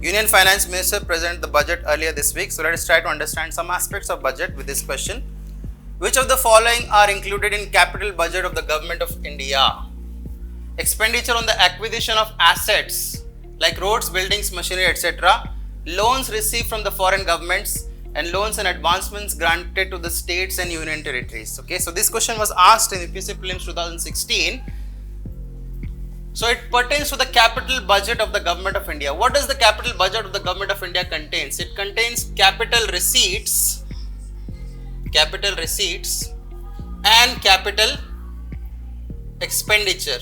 Union Finance Minister presented the budget earlier this week. So let us try to understand some aspects of budget with this question. Which of the following are included in capital budget of the Government of India? Expenditure on the acquisition of assets like roads, buildings, machinery, etc. Loans received from the foreign governments and loans and advancements granted to the states and union territories. Okay, so this question was asked in UPSC Prelims 2016. So it pertains to the capital budget of the Government of India. What does the capital budget of the Government of India contains? It contains capital receipts and capital expenditure.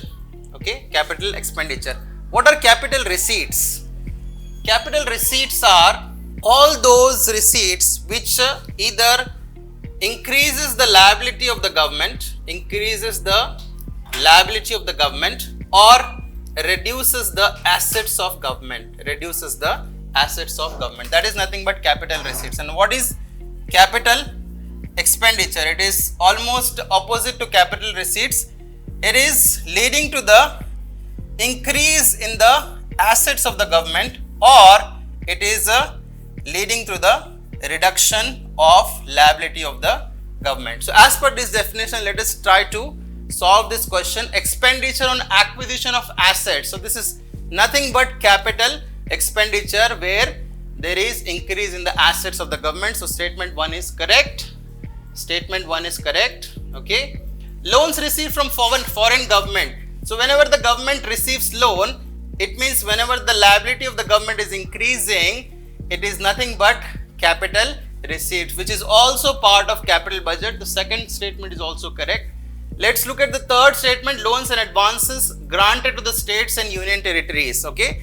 Okay, capital expenditure. What are capital receipts? Capital receipts are all those receipts which either increases the liability of the government, or reduces the assets of government, That is nothing but capital receipts. And what is capital expenditure? It is almost opposite to capital receipts. It is leading to the increase in the assets of the government, or it is leading to the reduction of liability of the government. So as per this definition, let us try to solve this question. Expenditure on acquisition of assets. So this is nothing but capital expenditure where there is increase in the assets of the government. So statement 1 is correct. Okay. Loans received from foreign government. So whenever the government receives loan, it means whenever the liability of the government is increasing, it is nothing but capital receipts, which is also part of capital budget. The second statement is also correct. Let's look at the third statement, loans and advances granted to the states and union territories. Okay.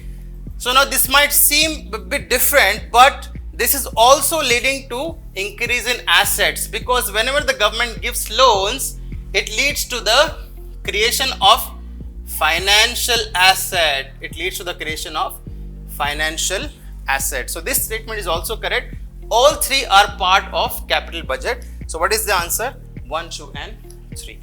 So now this might seem a bit different, but this is also leading to increase in assets, because whenever the government gives loans, it leads to the creation of financial asset. So this statement is also correct. All three are part of capital budget. So what is the answer? 1, 2 and 3.